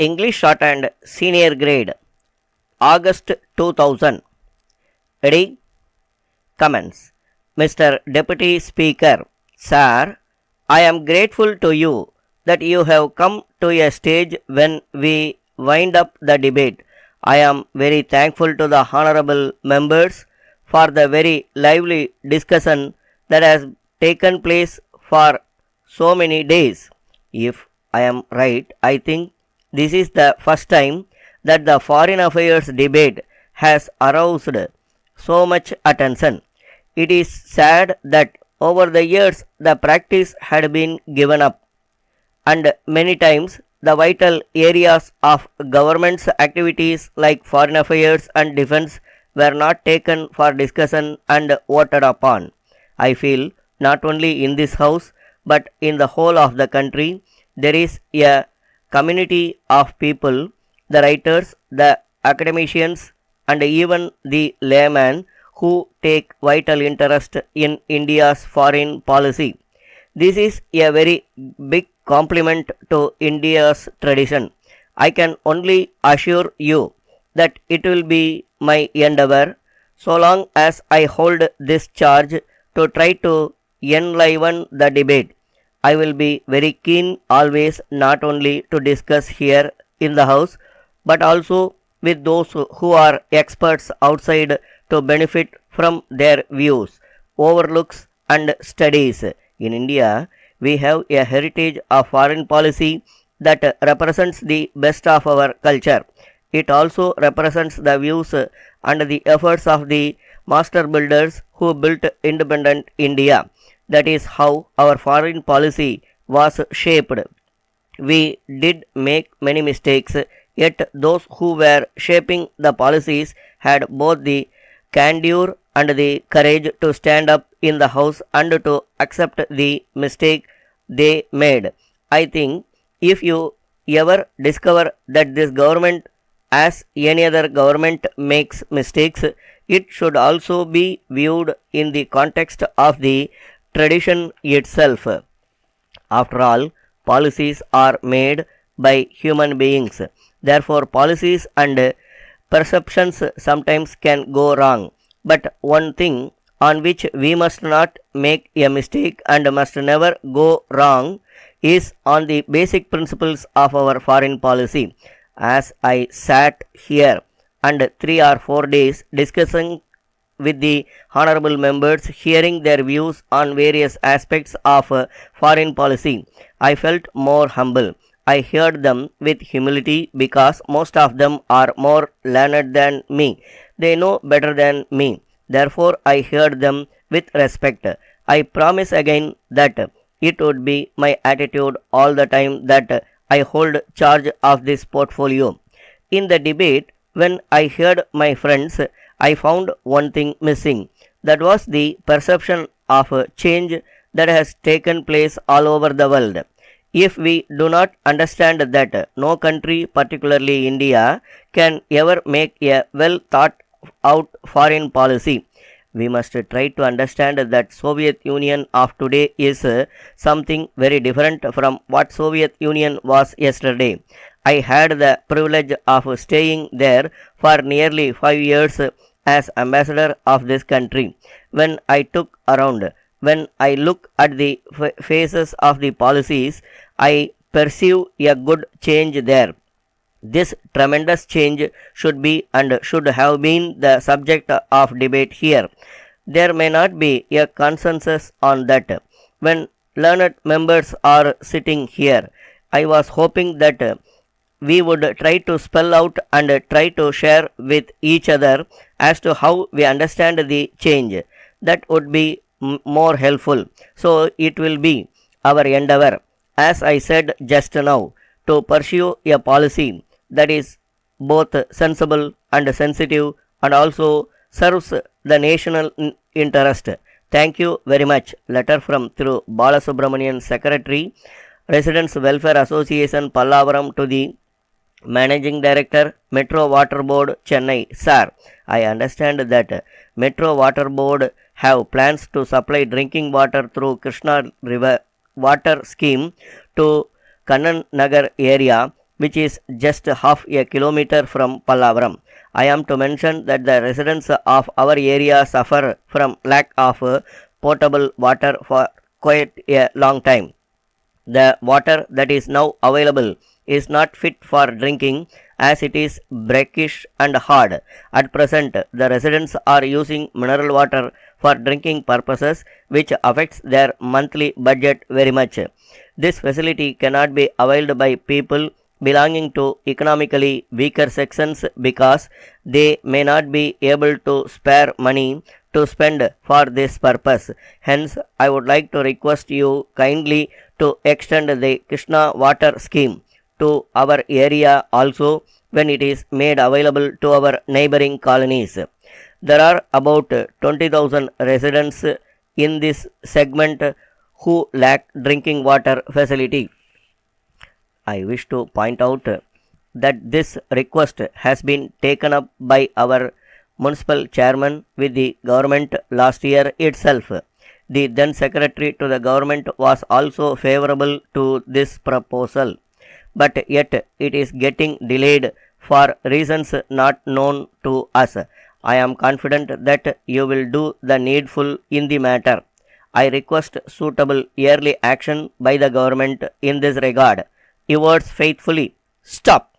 English Shorthand Senior Grade August 2000. Ready? Comments. Mr. Deputy Speaker, Sir, I am grateful to you that you have come to a stage when we wind up the debate. I am very thankful to the honorable members for the very lively discussion that has taken place for so many days. If I am right, I think this is the first time that the foreign affairs debate has aroused so much attention. It is sad that over the years the practice had been given up, and many times the vital areas of government's activities like foreign affairs and defense were not taken for discussion and voted upon. I feel not only in this house but in the whole of the country there is a community of people, the writers, the academicians, and even the laymen who take vital interest in India's foreign policy. This is a very big compliment to India's tradition. I can only assure you that it will be my endeavor, so long as I hold this charge, to try to enliven the debate. I will be very keen always not only to discuss here in the house but also with those who are experts outside to benefit from their views, overlooks, and studies. In India, we have a heritage of foreign policy that represents the best of our culture. It also represents the views and the efforts of the master builders who built independent India. That is how our foreign policy was shaped. We did make many mistakes, yet those who were shaping the policies had both the candor and the courage to stand up in the house and to accept the mistake they made. I think if you ever discover that this government, as any other government, makes mistakes, it should also be viewed in the context of the tradition itself. After all, policies are made by human beings. Therefore, policies and perceptions sometimes can go wrong. But one thing on which we must not make a mistake and must never go wrong is on the basic principles of our foreign policy. As I sat here and 3 or 4 days discussing with the honorable members, hearing their views on various aspects of foreign policy, I felt more humble. I heard them with humility because most of them are more learned than me. They know better than me. Therefore, I heard them with respect. I promise again that it would be my attitude all the time that I hold charge of this portfolio. In the debate, when I heard my friends, I found one thing missing. That was the perception of change that has taken place all over the world. If we do not understand that no country, particularly India, can ever make a well thought out foreign policy, we must try to understand that Soviet Union of today is something very different from what Soviet Union was yesterday. I had the privilege of staying there for nearly 5 years as ambassador of this country. When I took around, when I look at the faces of the policies, I perceive a good change there. This tremendous change should be and should have been the subject of debate here. There may not be a consensus on that. When learned members are sitting here, I was hoping that we would try to spell out and try to share with each other as to how we understand the change. That would be more helpful. So it will be our endeavor, as I said just now, to pursue a policy that is both sensible and sensitive and also serves the national interest. Thank you very much. Letter from through Balasubramanian, Secretary, Residents Welfare Association, Pallavaram, to the Managing Director, Metro Water Board, Chennai. Sir, I understand that Metro Water Board have plans to supply drinking water through Krishna River water scheme to Kannan Nagar area which is just half a kilometer from Pallavaram. I am to mention that the residents of our area suffer from lack of potable water for quite a long time. The water that is now available is not fit for drinking as it is brackish and hard. At present, the residents are using mineral water for drinking purposes, which affects their monthly budget very much. This facility cannot be availed by people belonging to economically weaker sections because they may not be able to spare money to spend for this purpose. Hence, I would like to request you kindly to extend the Krishna water scheme to our area also when it is made available to our neighboring colonies. There are about 20,000 residents in this segment who lack drinking water facility. I wish to point out that this request has been taken up by our municipal chairman with the government last year itself. The then secretary to the government was also favorable to this proposal, but yet it is getting delayed for reasons not known to us. I am confident that you will do the needful in the matter. I request suitable yearly action by the government in this regard. Yours faithfully. Stop.